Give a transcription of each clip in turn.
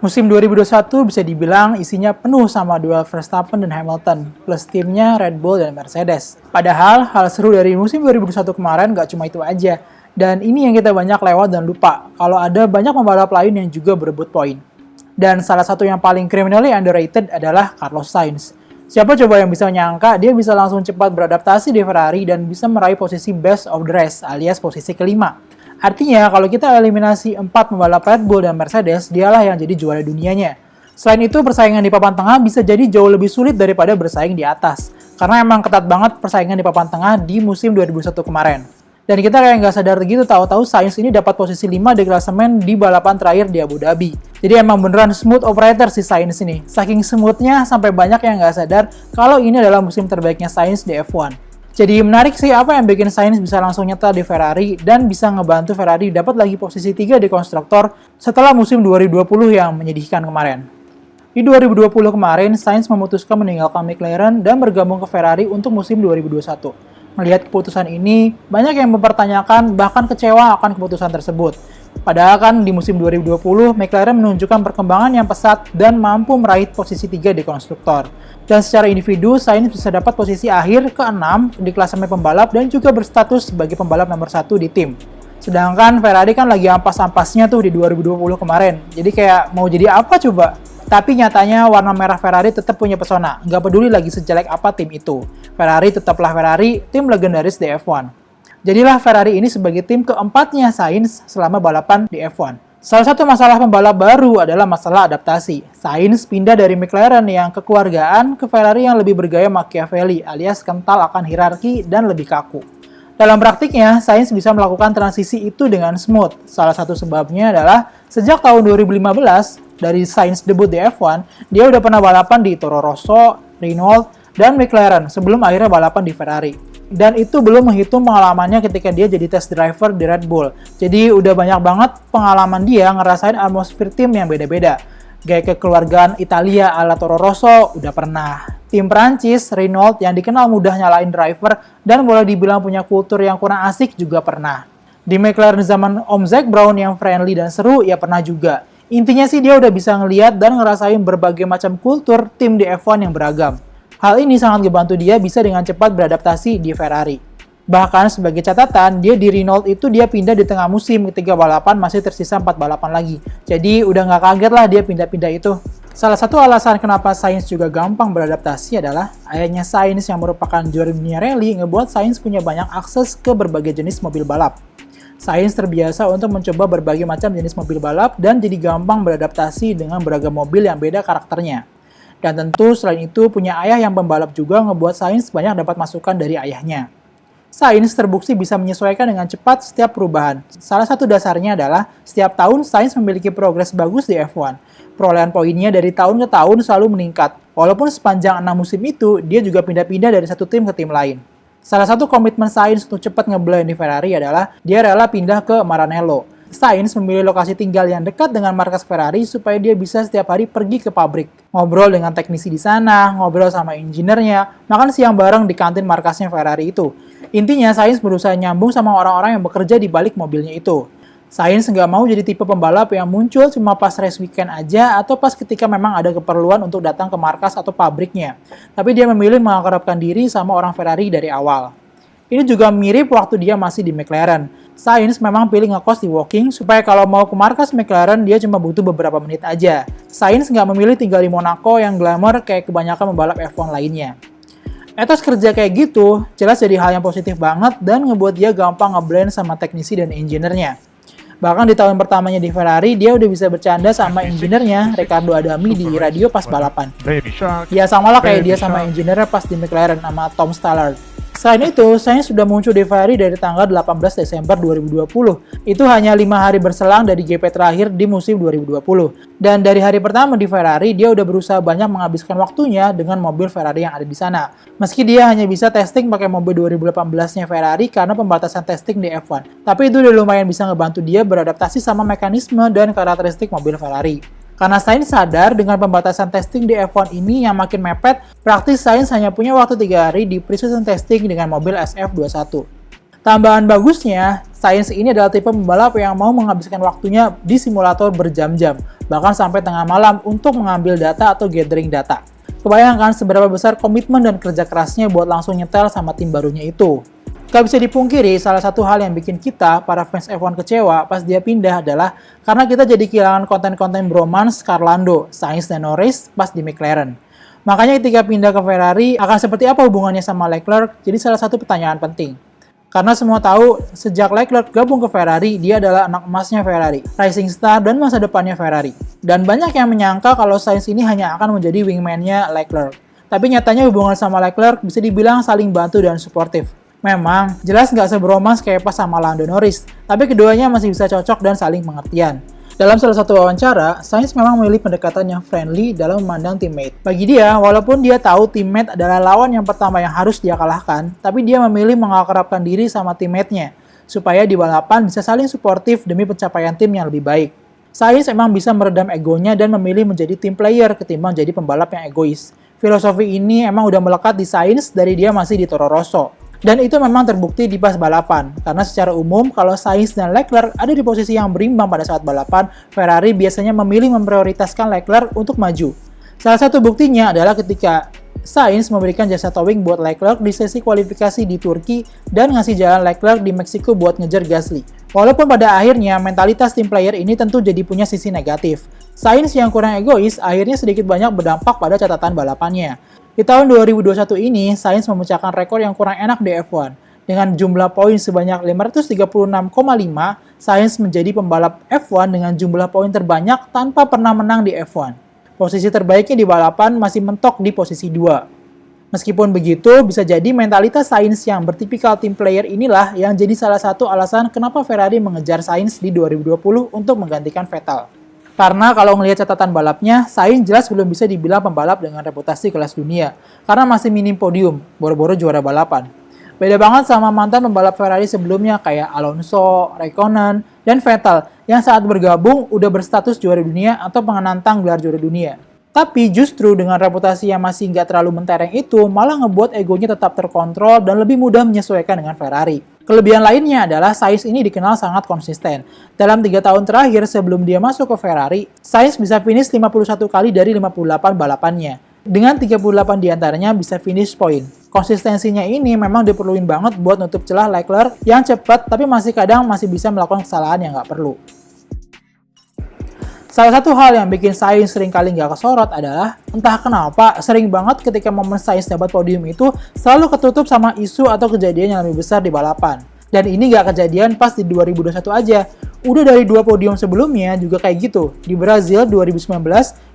Musim 2021 bisa dibilang isinya penuh sama duel Verstappen dan Hamilton, plus timnya Red Bull dan Mercedes. Padahal, hal seru dari musim 2021 kemarin gak cuma itu aja. Dan ini yang kita banyak lewat dan lupa, kalau ada banyak pembalap lain yang juga berebut poin. Dan salah satu yang paling criminally underrated adalah Carlos Sainz. Siapa coba yang bisa nyangka dia bisa langsung cepat beradaptasi di Ferrari dan bisa meraih posisi best of the rest alias posisi kelima. Artinya, kalau kita eliminasi 4 pembalap Red Bull dan Mercedes, dialah yang jadi juara dunianya. Selain itu, persaingan di papan tengah bisa jadi jauh lebih sulit daripada bersaing di atas. Karena emang ketat banget persaingan di papan tengah di musim 2021 kemarin. Dan kita kayak nggak sadar gitu, tahu-tahu Sainz ini dapat posisi 5 di klasemen di balapan terakhir di Abu Dhabi. Jadi emang beneran smooth operator si Sainz ini. Saking smoothnya sampai banyak yang nggak sadar kalau ini adalah musim terbaiknya Sainz di F1. Jadi menarik sih apa yang bikin Sainz bisa langsung nyetel di Ferrari dan bisa ngebantu Ferrari dapat lagi posisi 3 di konstruktor setelah musim 2020 yang menyedihkan kemarin. Di 2020 kemarin, Sainz memutuskan meninggalkan McLaren dan bergabung ke Ferrari untuk musim 2021. Melihat keputusan ini, banyak yang mempertanyakan bahkan kecewa akan keputusan tersebut. Padahal kan di musim 2020, McLaren menunjukkan perkembangan yang pesat dan mampu meraih posisi 3 di konstruktor. Dan secara individu, Sainz bisa dapat posisi akhir ke-6 di klasemen pembalap dan juga berstatus sebagai pembalap nomor 1 di tim. Sedangkan Ferrari kan lagi ampas-ampasnya tuh di 2020 kemarin. Jadi kayak mau jadi apa coba? Tapi nyatanya warna merah Ferrari tetap punya pesona. Nggak peduli lagi sejelek apa tim itu. Ferrari tetaplah Ferrari, tim legendaris di F1. Jadilah Ferrari ini sebagai tim keempatnya Sainz selama balapan di F1. Salah satu masalah pembalap baru adalah masalah adaptasi. Sainz pindah dari McLaren yang kekeluargaan ke Ferrari yang lebih bergaya Machiavelli alias kental akan hierarki dan lebih kaku. Dalam praktiknya, Sainz bisa melakukan transisi itu dengan smooth. Salah satu sebabnya adalah sejak tahun 2015, dari Sainz debut di F1, dia udah pernah balapan di Toro Rosso, Renault, dan McLaren sebelum akhirnya balapan di Ferrari. Dan itu belum menghitung pengalamannya ketika dia jadi test driver di Red Bull. Jadi udah banyak banget pengalaman dia ngerasain atmosfer tim yang beda-beda. Gaya kekeluargaan Italia ala Toro Rosso udah pernah. Tim Prancis, Renault yang dikenal mudah nyalain driver dan boleh dibilang punya kultur yang kurang asik juga pernah. Di McLaren zaman Om Zac Brown yang friendly dan seru ya pernah juga. Intinya sih dia udah bisa ngeliat dan ngerasain berbagai macam kultur tim di F1 yang beragam. Hal ini sangat ngebantu dia bisa dengan cepat beradaptasi di Ferrari. Bahkan sebagai catatan, dia di Renault itu dia pindah di tengah musim ketika balapan masih tersisa 4 balapan lagi. Jadi udah nggak kaget lah dia pindah-pindah itu. Salah satu alasan kenapa Sainz juga gampang beradaptasi adalah ayahnya Sainz yang merupakan juara dunia rally ngebuat Sainz punya banyak akses ke berbagai jenis mobil balap. Sainz terbiasa untuk mencoba berbagai macam jenis mobil balap dan jadi gampang beradaptasi dengan beragam mobil yang beda karakternya. Dan tentu selain itu punya ayah yang pembalap juga ngebuat Sainz banyak dapat masukan dari ayahnya. Sainz terbukti bisa menyesuaikan dengan cepat setiap perubahan. Salah satu dasarnya adalah setiap tahun Sainz memiliki progres bagus di F1. Perolehan poinnya dari tahun ke tahun selalu meningkat. Walaupun sepanjang 6 musim itu, dia juga pindah-pindah dari satu tim ke tim lain. Salah satu komitmen Sainz untuk cepat ngeblend di Ferrari adalah dia rela pindah ke Maranello. Sainz memilih lokasi tinggal yang dekat dengan markas Ferrari supaya dia bisa setiap hari pergi ke pabrik. Ngobrol dengan teknisi di sana, ngobrol sama engineer-nya, makan siang bareng di kantin markasnya Ferrari itu. Intinya, Sainz berusaha nyambung sama orang-orang yang bekerja di balik mobilnya itu. Sainz nggak mau jadi tipe pembalap yang muncul cuma pas race weekend aja atau pas ketika memang ada keperluan untuk datang ke markas atau pabriknya. Tapi dia memilih mengakrabkan diri sama orang Ferrari dari awal. Ini juga mirip waktu dia masih di McLaren. Sainz memang pilih ngekos di Woking supaya kalau mau ke markas McLaren dia cuma butuh beberapa menit aja. Sainz nggak memilih tinggal di Monaco yang glamour kayak kebanyakan pembalap F1 lainnya. Etos kerja kayak gitu jelas jadi hal yang positif banget dan ngebuat dia gampang ngeblend sama teknisi dan engineer-nya. Bahkan di tahun pertamanya di Ferrari, dia udah bisa bercanda sama engineer-nya, Riccardo Adami, di radio pas balapan. Ya samalah kayak dia sama engineer pas di McLaren sama Tom Stallard. Selain itu, Sainz sudah muncul di Ferrari dari tanggal 18 Desember 2020. Itu hanya 5 hari berselang dari GP terakhir di musim 2020. Dan dari hari pertama di Ferrari, dia udah berusaha banyak menghabiskan waktunya dengan mobil Ferrari yang ada di sana. Meski dia hanya bisa testing pakai mobil 2018-nya Ferrari karena pembatasan testing di F1. Tapi itu udah lumayan bisa ngebantu dia beradaptasi sama mekanisme dan karakteristik mobil Ferrari. Karena Sainz sadar dengan pembatasan testing di F1 ini yang makin mepet, praktis Sainz hanya punya waktu 3 hari di pre-season testing dengan mobil SF21. Tambahan bagusnya, Sainz ini adalah tipe pembalap yang mau menghabiskan waktunya di simulator berjam-jam, bahkan sampai tengah malam untuk mengambil data atau gathering data. Kebayangkan seberapa besar komitmen dan kerja kerasnya buat langsung nyetel sama tim barunya itu. Gak bisa dipungkiri, salah satu hal yang bikin kita, para fans F1 kecewa pas dia pindah adalah karena kita jadi kehilangan konten-konten bromance Carlando, Sainz, dan Norris pas di McLaren. Makanya ketika pindah ke Ferrari, akan seperti apa hubungannya sama Leclerc, jadi salah satu pertanyaan penting. Karena semua tahu, sejak Leclerc gabung ke Ferrari, dia adalah anak emasnya Ferrari, rising star dan masa depannya Ferrari. Dan banyak yang menyangka kalau Sainz ini hanya akan menjadi wingman-nya Leclerc. Tapi nyatanya hubungan sama Leclerc bisa dibilang saling bantu dan suportif. Memang, jelas nggak sebromance kayak pas sama Lando Norris, tapi keduanya masih bisa cocok dan saling pengertian. Dalam salah satu wawancara, Sainz memang memilih pendekatan yang friendly dalam memandang teammate. Bagi dia, walaupun dia tahu teammate adalah lawan yang pertama yang harus dia kalahkan, tapi dia memilih mengakrabkan diri sama teammate-nya, supaya di balapan bisa saling suportif demi pencapaian tim yang lebih baik. Sainz emang bisa meredam egonya dan memilih menjadi team player ketimbang jadi pembalap yang egois. Filosofi ini emang udah melekat di Sainz dari dia masih di Toro Rosso. Dan itu memang terbukti di pas balapan, karena secara umum kalau Sainz dan Leclerc ada di posisi yang berimbang pada saat balapan, Ferrari biasanya memilih memprioritaskan Leclerc untuk maju. Salah satu buktinya adalah ketika Sainz memberikan jasa towing buat Leclerc di sesi kualifikasi di Turki dan ngasih jalan Leclerc di Meksiko buat ngejar Gasly. Walaupun pada akhirnya mentalitas tim player ini tentu jadi punya sisi negatif. Sainz yang kurang egois akhirnya sedikit banyak berdampak pada catatan balapannya. Di tahun 2021 ini, Sainz memecahkan rekor yang kurang enak di F1. Dengan jumlah poin sebanyak 536,5, Sainz menjadi pembalap F1 dengan jumlah poin terbanyak tanpa pernah menang di F1. Posisi terbaiknya di balapan masih mentok di posisi 2. Meskipun begitu, bisa jadi mentalitas Sainz yang bertipikal team player inilah yang jadi salah satu alasan kenapa Ferrari mengejar Sainz di 2020 untuk menggantikan Vettel. Karena kalau ngelihat catatan balapnya, Sainz jelas belum bisa dibilang pembalap dengan reputasi kelas dunia, karena masih minim podium, boro-boro juara balapan. Beda banget sama mantan pembalap Ferrari sebelumnya kayak Alonso, Raikkonen, dan Vettel, yang saat bergabung udah berstatus juara dunia atau penantang gelar juara dunia. Tapi justru dengan reputasi yang masih nggak terlalu mentereng itu, malah ngebuat egonya tetap terkontrol dan lebih mudah menyesuaikan dengan Ferrari. Kelebihan lainnya adalah Sainz ini dikenal sangat konsisten. Dalam 3 tahun terakhir sebelum dia masuk ke Ferrari, Sainz bisa finish 51 kali dari 58 balapannya. Dengan 38 diantaranya bisa finish point. Konsistensinya ini memang diperluin banget buat nutup celah Leclerc yang cepat tapi kadang masih bisa melakukan kesalahan yang nggak perlu. Salah satu hal yang bikin Sainz sering kali nggak kesorot adalah, entah kenapa, sering banget ketika momen Sainz dapat podium itu selalu ketutup sama isu atau kejadian yang lebih besar di balapan. Dan ini nggak kejadian pas di 2021 aja. Udah dari 2 podium sebelumnya juga kayak gitu. Di Brazil 2019,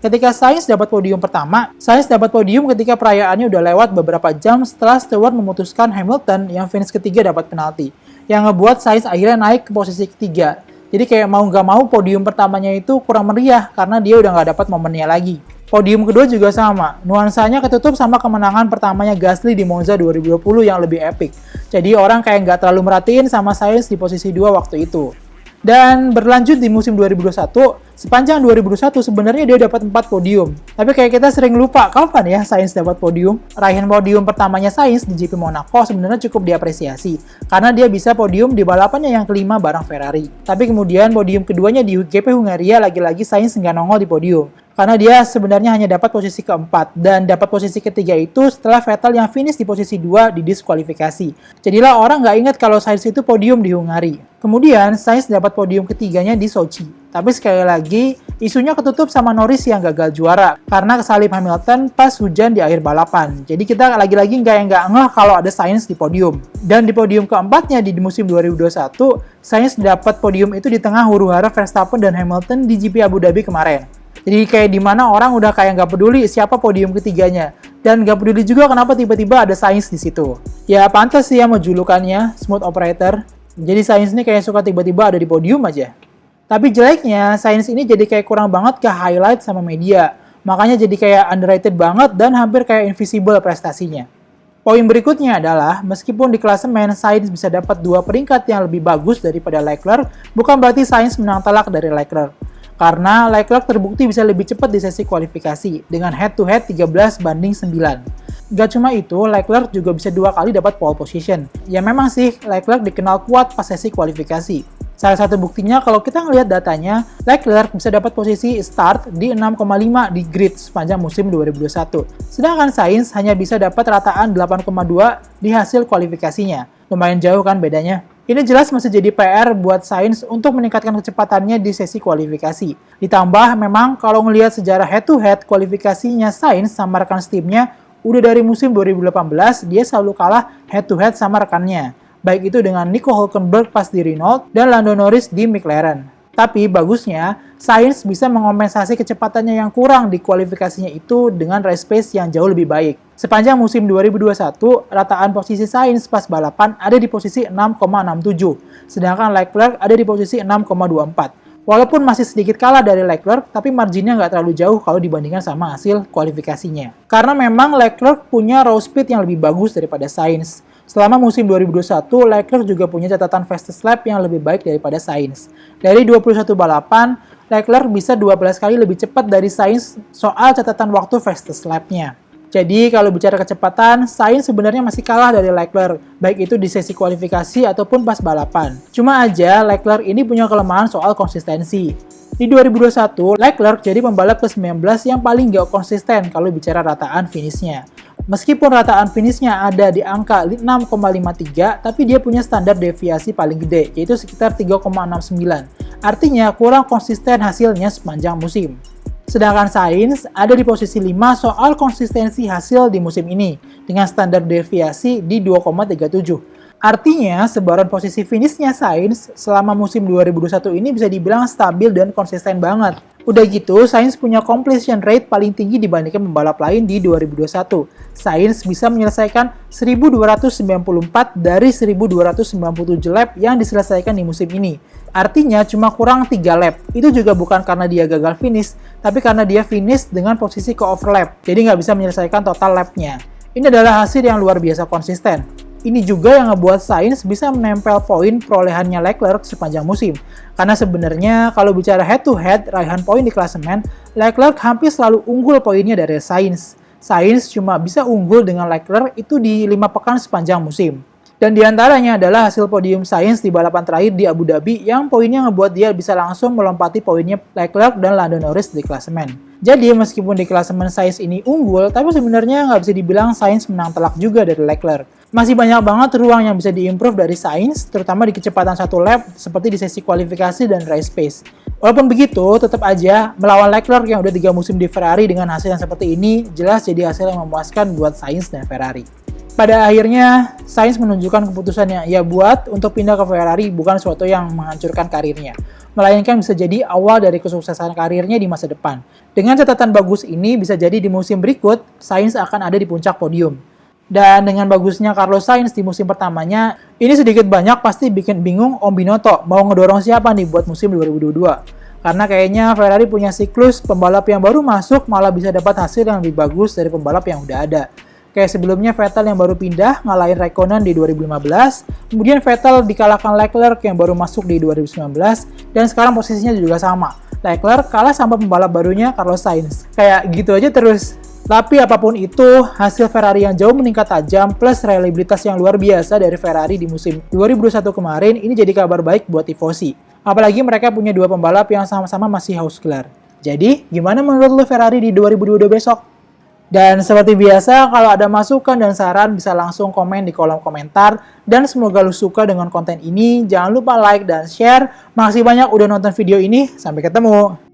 ketika Sainz dapat podium pertama, Sainz dapat podium ketika perayaannya udah lewat beberapa jam setelah Stewart memutuskan Hamilton yang finish ketiga dapat penalti, yang ngebuat Sainz akhirnya naik ke posisi ketiga. Jadi kayak mau nggak mau podium pertamanya itu kurang meriah karena dia udah nggak dapat momennya lagi. Podium kedua juga sama, nuansanya ketutup sama kemenangan pertamanya Gasly di Monza 2020 yang lebih epic. Jadi orang kayak nggak terlalu merhatiin sama Sainz di posisi 2 waktu itu. Dan berlanjut di musim 2021, sepanjang 2021 sebenarnya dia dapat 4 podium. Tapi kayak kita sering lupa kapan ya Sainz dapat podium. Raihan podium pertamanya Sainz di GP Monaco sebenarnya cukup diapresiasi, karena dia bisa podium di balapannya yang kelima bareng Ferrari. Tapi kemudian podium keduanya di GP Hungaria lagi-lagi Sainz nggak nongol di podium. Karena dia sebenarnya hanya dapat posisi keempat, dan dapat posisi ketiga itu setelah Vettel yang finish di posisi 2 di diskualifikasi. Jadilah orang nggak ingat kalau Sainz itu podium di Hungari. Kemudian Sainz dapat podium ketiganya di Sochi. Tapi sekali lagi, isunya ketutup sama Norris yang gagal juara karena kesalip Hamilton pas hujan di akhir balapan. Jadi kita lagi-lagi nggak ngeh kalau ada Sainz di podium. Dan di podium keempatnya di musim 2021, Sainz dapat podium itu di tengah huru-hara Verstappen dan Hamilton di GP Abu Dhabi kemarin. Jadi kayak di mana orang udah kayak nggak peduli siapa podium ketiganya. Dan nggak peduli juga kenapa tiba-tiba ada Sainz di situ. Ya pantas sih ya mau julukannya, smooth operator. Jadi Sainz ini kayak suka tiba-tiba ada di podium aja. Tapi jeleknya, Sainz ini jadi kayak kurang banget ke highlight sama media. Makanya jadi kayak underrated banget dan hampir kayak invisible prestasinya. Poin berikutnya adalah, meskipun di klasemen Sainz bisa dapat 2 peringkat yang lebih bagus daripada Leclerc, bukan berarti Sainz menang telak dari Leclerc. karena Leclerc terbukti bisa lebih cepat di sesi kualifikasi dengan head-to-head 13-9. Gak cuma itu, Leclerc juga bisa 2 kali dapat pole position. Ya memang sih, Leclerc dikenal kuat pas sesi kualifikasi. Salah satu buktinya kalau kita ngelihat datanya, Leclerc bisa dapat posisi start di 6,5 di grid sepanjang musim 2021. Sedangkan Sainz hanya bisa dapat rataan 8,2 di hasil kualifikasinya. Lumayan jauh kan bedanya? Ini jelas masih jadi PR buat Sainz untuk meningkatkan kecepatannya di sesi kualifikasi. Ditambah memang kalau ngelihat sejarah head-to-head kualifikasinya Sainz sama rekan timnya, udah dari musim 2018 dia selalu kalah head-to-head sama rekannya. Baik itu dengan Nico Hülkenberg pas di Renault dan Lando Norris di McLaren. Tapi bagusnya, Sainz bisa mengompensasi kecepatannya yang kurang di kualifikasinya itu dengan race pace yang jauh lebih baik. Sepanjang musim 2021, rataan posisi Sainz pas balapan ada di posisi 6,67, sedangkan Leclerc ada di posisi 6,24. Walaupun masih sedikit kalah dari Leclerc, tapi marginnya nggak terlalu jauh kalau dibandingkan sama hasil kualifikasinya. Karena memang Leclerc punya raw speed yang lebih bagus daripada Sainz. Selama musim 2021, Leclerc juga punya catatan fastest lap yang lebih baik daripada Sainz. Dari 21 balapan, Leclerc bisa 12 kali lebih cepat dari Sainz soal catatan waktu fastest lap-nya. Jadi kalau bicara kecepatan, Sainz sebenarnya masih kalah dari Leclerc, baik itu di sesi kualifikasi ataupun pas balapan. Cuma aja Leclerc ini punya kelemahan soal konsistensi. Di 2021, Leclerc jadi pembalap ke-19 yang paling gak konsisten kalau bicara rataan finishnya. Meskipun rataan finishnya ada di angka 6,53, tapi dia punya standar deviasi paling gede, yaitu sekitar 3,69. Artinya kurang konsisten hasilnya sepanjang musim. Sedangkan Sainz ada di posisi 5 soal konsistensi hasil di musim ini, dengan standar deviasi di 2,37. Artinya, sebaran posisi finishnya Sainz selama musim 2021 ini bisa dibilang stabil dan konsisten banget. Udah gitu, Sainz punya completion rate paling tinggi dibandingkan pembalap lain di 2021. Sainz bisa menyelesaikan 1294 dari 1297 lap yang diselesaikan di musim ini. Artinya cuma kurang 3 lap. Itu juga bukan karena dia gagal finish, tapi karena dia finish dengan posisi ke-overlap. Jadi nggak bisa menyelesaikan total lapnya. Ini adalah hasil yang luar biasa konsisten. Ini juga yang ngebuat Sainz bisa menempel poin perolehannya Leclerc sepanjang musim. Karena sebenarnya kalau bicara head-to-head raihan poin di klasemen, Leclerc hampir selalu unggul poinnya dari Sainz. Sainz cuma bisa unggul dengan Leclerc itu di 5 pekan sepanjang musim. Dan diantaranya adalah hasil podium Sainz di balapan terakhir di Abu Dhabi yang poinnya ngebuat dia bisa langsung melompati poinnya Leclerc dan Lando Norris di klasemen. Jadi meskipun di klasemen Sainz ini unggul, tapi sebenarnya nggak bisa dibilang Sainz menang telak juga dari Leclerc. Masih banyak banget ruang yang bisa diimprove dari Sainz, terutama di kecepatan satu lap seperti di sesi kualifikasi dan race pace. Walaupun begitu, tetap aja melawan Leclerc yang udah 3 musim di Ferrari dengan hasil yang seperti ini, jelas jadi hasil yang memuaskan buat Sainz dan Ferrari. Pada akhirnya, Sainz menunjukkan keputusan yang ia buat untuk pindah ke Ferrari bukan sesuatu yang menghancurkan karirnya, melainkan bisa jadi awal dari kesuksesan karirnya di masa depan. Dengan catatan bagus ini, bisa jadi di musim berikut, Sainz akan ada di puncak podium. Dan dengan bagusnya Carlos Sainz di musim pertamanya, ini sedikit banyak pasti bikin bingung Om Binotto mau ngedorong siapa nih buat musim 2022. Karena kayaknya Ferrari punya siklus pembalap yang baru masuk malah bisa dapat hasil yang lebih bagus dari pembalap yang udah ada. Kayak sebelumnya Vettel yang baru pindah ngalahin Raikkonen di 2015, kemudian Vettel dikalahkan Leclerc yang baru masuk di 2019, dan sekarang posisinya juga sama. Leclerc kalah sama pembalap barunya Carlos Sainz. Kayak gitu aja terus. Tapi apapun itu, hasil Ferrari yang jauh meningkat tajam plus reliabilitas yang luar biasa dari Ferrari di musim 2021 kemarin ini jadi kabar baik buat tifosi. Apalagi mereka punya 2 pembalap yang sama-sama masih haus gelar. Jadi, gimana menurut lu Ferrari di 2022 besok? Dan seperti biasa, kalau ada masukan dan saran bisa langsung komen di kolom komentar. Dan semoga lu suka dengan konten ini. Jangan lupa like dan share. Makasih banyak udah nonton video ini. Sampai ketemu.